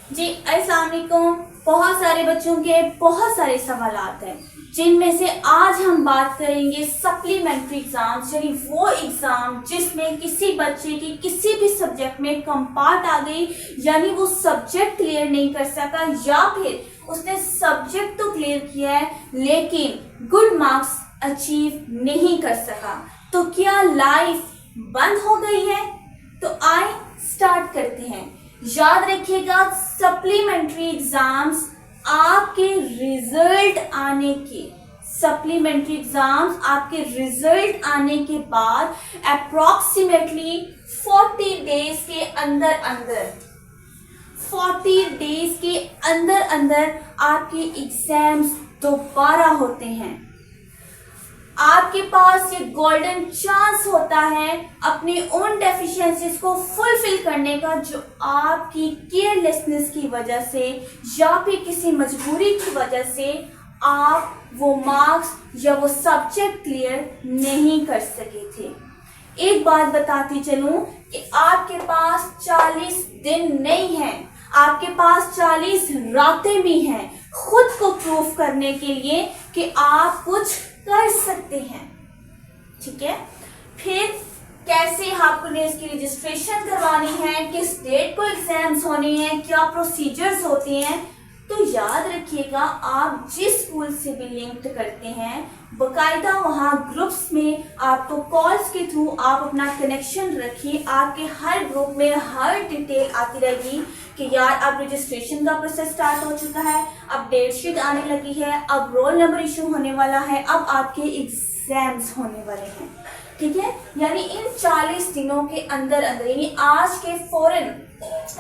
जी अस्सलाम वालेकुम। बहुत सारे बच्चों के बहुत सारे सवालात हैं, जिनमें से आज हम बात करेंगे सप्लीमेंट्री एग्जाम्स, यानी वो एग्जाम जिसमें किसी बच्चे की किसी भी सब्जेक्ट में कम पार्ट आ गई, यानी वो सब्जेक्ट क्लियर नहीं कर सका, या फिर उसने सब्जेक्ट तो क्लियर किया है लेकिन गुड मार्क्स अचीव नहीं कर सका। तो क्या लाइफ बंद हो गई है? तो आए स्टार्ट करते हैं। याद रखिएगा, सप्लीमेंट्री एग्जाम्स आपके रिजल्ट आने के बाद अप्रोक्सीमेटली 40 डेज के अंदर आपके एग्जाम्स दोबारा होते हैं। आपके पास ये गोल्डन चांस होता है अपनी उन डेफिशिएंसीज को फुलफिल करने का जो आपकी केयरलेसनेस की वजह से या फिर किसी मजबूरी की वजह से आप वो मार्क्स या वो सब्जेक्ट क्लियर नहीं कर सके थे। एक बात बताती चलूं कि आपके पास 40 दिन नहीं है, आपके पास 40 रातें भी हैं खुद को प्रूफ करने के लिए कि आप कुछ कर सकते हैं। ठीक है, फिर कैसे आपको इसकी रजिस्ट्रेशन करवानी है, किस डेट को एग्जाम्स होनी है, क्या प्रोसीजर्स होते हैं, तो याद रखिएगा आप जिस स्कूल से भी लिंक करते हैं बकायदा वहाँ ग्रुप्स में आपको कॉल्स के थ्रू आप अपना कनेक्शन रखिए। आपके हर ग्रुप में हर डिटेल आती रहेगी कि यार अब रजिस्ट्रेशन का प्रोसेस स्टार्ट हो चुका है, अब डेट शीट आने लगी है, अब रोल नंबर इशू होने वाला है, अब आपके एग्जाम्स होने वाले हैं। ठीक है, यानी इन 40 दिनों के अंदर यानी आज के फौरन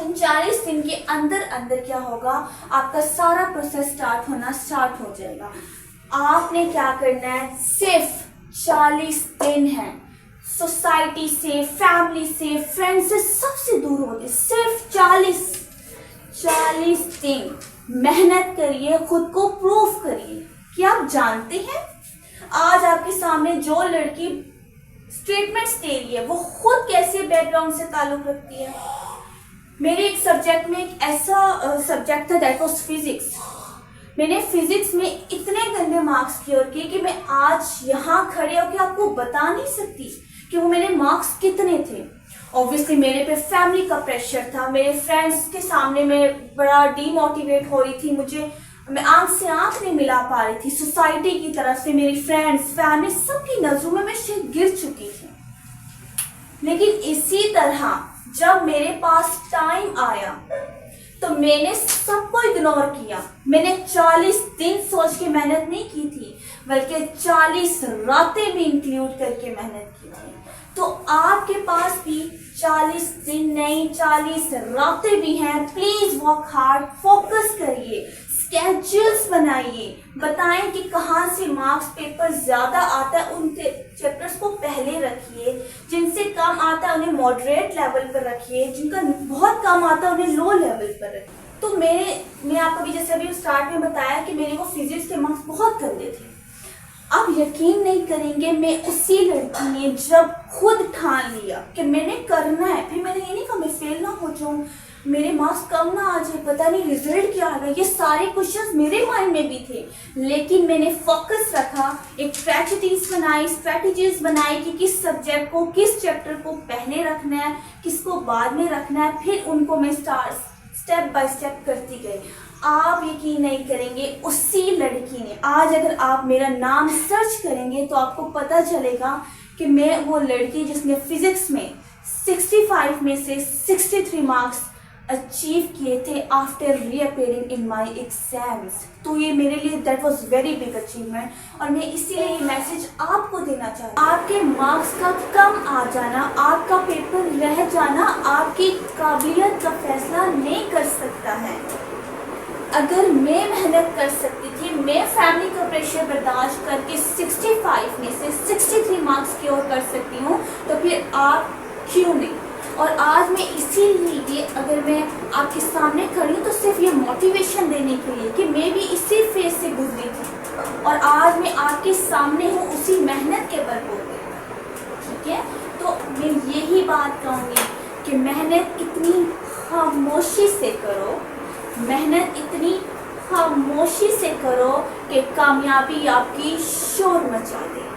इन 40 दिन के अंदर क्या होगा, आपका सारा प्रोसेस स्टार्ट हो जाएगा। आपने क्या करना है, सिर्फ 40 दिन है, सोसाइटी से, फैमिली से, फ्रेंड से, सबसे दूर होते, सिर्फ 40 दिन मेहनत करिए, खुद को प्रूफ करिए। क्या आप जानते हैं आज आपके सामने जो लड़की स्टेटमेंट्स दे रही है वो खुद कैसे बैकग्राउंड से ताल्लुक रखती है? मेरे एक सब्जेक्ट में एक ऐसा सब्जेक्ट था दैट वाज फिजिक्स। मैंने फिजिक्स में इतने गंदे मार्क्स स्कोर किए कि मैं आज यहाँ खड़े होकर आपको बता नहीं सकती कि वो मेरे मार्क्स कितने थे। ऑब्वियसली मेरे पे फैमिली का प्रेशर था, मेरे फ्रेंड्स के सामने मैं बड़ा डीमोटिवेट हो रही थी, मैं आंख से आंख नहीं मिला पा रही थी। सोसाइटी की तरफ से, मेरी फ्रेंड्स, फैमिली, सबकी नजरों में मैं गिर चुकी थी। लेकिन इसी तरह जब मेरे पास टाइम आया तो मैंने सबको इग्नोर किया। मैंने 40 दिन सोच के मेहनत नहीं की थी, बल्कि 40 रातें भी इंक्लूड करके मेहनत की थी। तो आपके पास भी 40 दिन नहीं 40 रातें भी हैं। प्लीज वर्क हार्ड, फोकस करिए, स्केड्यूल्स बनाइए, बताएं कि कहाँ से मार्क्स पेपर ज्यादा आता है उन चैप्टर्स को पहले रखिए, जिनसे कम आता है उन्हें मॉडरेट लेवल पर रखिए, जिनका बहुत कम आता है उन्हें लो लेवल पर रखिए। तो मैं आपको भी जैसे अभी स्टार्ट में बताया कि मेरे को फिजिक्स के मार्क्स बहुत गंदे थे। अब यकीन नहीं करेंगे, मैं उसी लड़की ने जब खुद ठान लिया कि मैंने करना है, फिर मैंने ये नहीं कहा मैं फेल ना हो जाऊं, मेरे मार्क्स कम ना आ जाए, पता नहीं रिजल्ट क्या आएगा, ये सारे क्वेश्चंस मेरे माइंड में भी थे। लेकिन मैंने फोकस रखा, एक स्ट्रैटेजीज बनाई कि किस सब्जेक्ट को, किस चैप्टर को पहले रखना है, किसको बाद में रखना है, फिर उनको मैं स्टेप बाय स्टेप करती गई। आप यकीन नहीं करेंगे, उसी लड़की ने, आज अगर आप मेरा नाम सर्च करेंगे तो आपको पता चलेगा कि मैं वो लड़की जिसने फिजिक्स में 65 में से 63 मार्क्स अचीव किए थे आफ्टर रीअपियरिंग इन माय एग्जाम्स। तो ये मेरे लिए that was very big achievement, और मैं इसीलिए ये मैसेज आपको देना चाहती हूँ। आपके मार्क्स का कम आ जाना, आपका पेपर रह जाना आपकी काबिलियत का फैसला नहीं कर सकता है। अगर मैं मेहनत कर सकती थी, मैं फैमिली का प्रेशर बर्दाश्त करके 65 में से 63 मार्क्स स्कोर कर सकती हूँ, तो फिर आप क्यों नहीं? और आज मैं इसीलिए अगर मैं आपके सामने खड़ी हूँ तो सिर्फ ये मोटिवेशन देने के लिए कि मैं भी इसी फेज से गुजरी थी और आज मैं आपके सामने हूँ उसी मेहनत के बलबूते। ठीक है, तो मैं यही बात कहूँगी कि मेहनत इतनी खामोशी से करो محنت اتنی خاموشی سے کرو کہ کامیابی آپ کی شور مچا دے.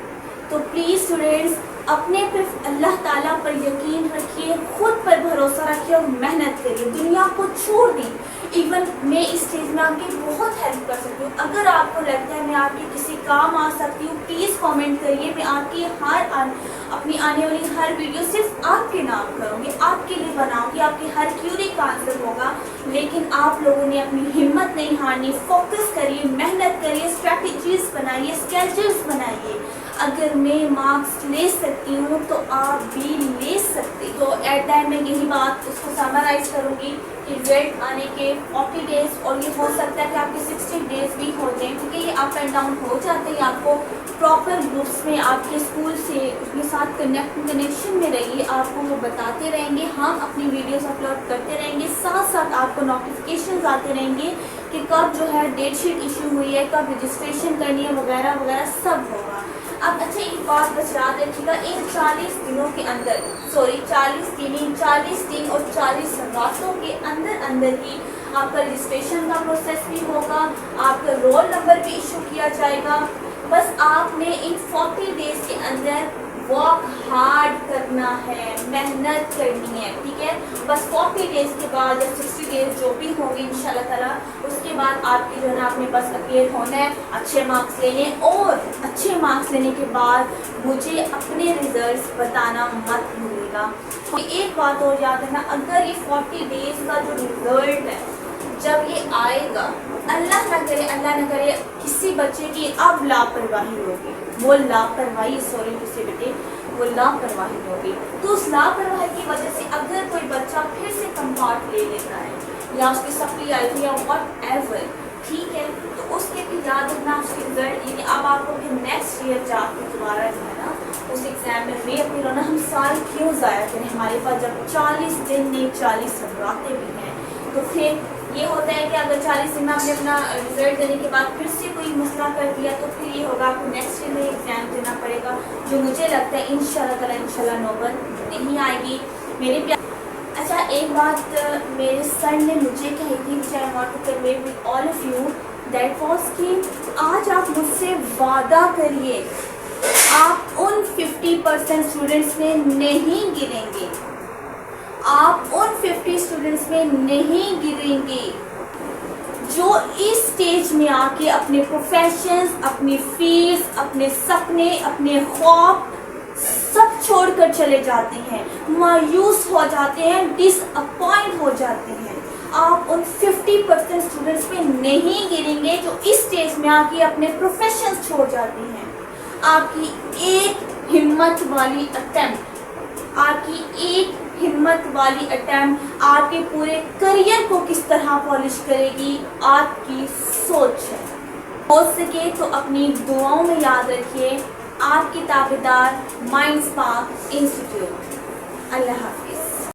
تو پلیز اسٹوڈینٹس اپنے پہ اللہ تعالیٰ پر یقین رکھیے, خود پر بھروسہ رکھیے اور محنت کریے, دنیا کو چھوڑ دیں. ایون میں اس اسٹیج میں آپ کی بہت ہیلپ کر سکتی ہوں. اگر آپ کو لگتا ہے میں آپ کی کسی کام آ سکتی ہوں, پلیز کامنٹ کریے. میں آپ کی اپنی آنے والی ہر ویڈیو صرف آپ کے نام کروں گی, آپ کے لیے بناؤں گی, آپ کی ہر کیوری کا آنسر ہوگا. لیکن آپ لوگوں نے اپنی ہمت نہیں ہارنی, فوکس کریے, محنت کریے, اسٹریٹجیز بنائیے, اسکیجولس بنائیے. اگر میں مارکس لے سکتی ہوں تو آپ بھی لے سکتے. تو ایٹ دا اینڈ میں یہی بات اس کو سمرائز کروں گی کہ رزلٹ آنے کے 40 ڈیز اور یہ ہو سکتا ہے کہ آپ کے 60 ڈیز بھی ہو جائیں, کیونکہ یہ اپ اینڈ ڈاؤن ہو جاتے ہیں. آپ کو پراپر گروپس میں آپ کے اسکول سے اس کے ساتھ کنیکشن میں رہیے, آپ کو وہ بتاتے رہیں گے, ہم اپنی ویڈیوز اپلوڈ کرتے رہیں گے, ساتھ ساتھ آپ کو نوٹیفیکیشنز آتے رہیں گے کہ کب جو ہے ڈیٹ شیٹ ایشو ہوئی ہے, کب رجسٹریشن کرنی ہے, وغیرہ وغیرہ سب ہوگا. اب اچھا ایک بات بس یاد رکھیے گا, ان 40 دنوں کے اندر 40 دن اور 40 راتوں کے اندر ہی آپ کا رجسٹریشن کا پروسیس بھی ہوگا, آپ کا رول نمبر بھی ایشو کیا جائے گا. بس آپ نے ان 40 ڈیز کے اندر ورک ہارڈ کرنا ہے, محنت کرنی ہے, ٹھیک ہے. بس 40 ڈیز کے بعد یا 60 ڈیز جو بھی ہوں گے انشاءاللہ تعالیٰ, اس کے بعد آپ کی جو ہے نا آپ نے بس اپیئر ہونا ہے, اچھے مارکس لینے, اور اچھے مارکس لینے کے بعد مجھے اپنے ریزلٹس بتانا مت بھولیے گا. ایک بات اور یاد رکھنا, اگر یہ 40 ڈیز کا جو ریزلٹ ہے جب یہ آئے گا, اللہ نہ کرے کسی بچے کی اب لاپرواہی ہوگی, وہ لاپرواہی کسی بیٹے وہ لاپرواہی ہوگی, تو اس لاپرواہی کی وجہ سے اگر کوئی بچہ پھر سے کمپارٹ لے لیتا ہے یا اس کی سپلی آئی تھی یا واٹ ایور, ٹھیک ہے, تو اس کے بھی یاد رکھنا اس کے رزلٹ, یعنی اب آپ کو پھر نیکسٹ ایئر جا کے دوبارہ جو ہے نا اس ایگزام میں ری اپیئر ہونا. ہم سال کیوں ضائع کریں, ہمارے پاس جب 40 دن نہیں 40 راتیں بھی ہیں, تو پھر یہ ہوتا ہے کہ اگر 40 دن میں آپ نے اپنا رزلٹ دینے کے بعد پھر سے کوئی مسئلہ کر دیا تو پھر یہ ہوگا آپ کو نیکسٹ ایئر میں ایگزام دینا پڑے گا, جو مجھے لگتا ہے انشاءاللہ نوبت نہیں آئے گی. میرے اچھا ایک بات میرے سر نے مجھے کہی تھی, which I want to convey with all of you, that was کہ آج آپ مجھ سے وعدہ کریے آپ ان 50% اسٹوڈنٹس میں نہیں گریں گے, آپ ان 50 اسٹوڈنٹس میں نہیں گریں گے جو اس سٹیج میں آ کے اپنے پروفیشنز, اپنی فیس, اپنے سپنے, اپنے خواب سب چھوڑ کر چلے جاتے ہیں, مایوس ہو جاتے ہیں, ڈس اپوائنٹ ہو جاتے ہیں. آپ ان 50% اسٹوڈنٹس میں نہیں گریں گے جو اس سٹیج میں آ کے اپنے پروفیشنز چھوڑ جاتے ہیں. آپ کی ایک ہمت والی اٹیمپٹ آپ کے پورے کریئر کو کس طرح پالش کرے گی, آپ کی سوچ ہے. ہو سکے تو اپنی دعاؤں میں یاد رکھیے, آپ کی تابعدار مائنڈ اسپارک انسٹیٹیوٹ. اللہ حافظ.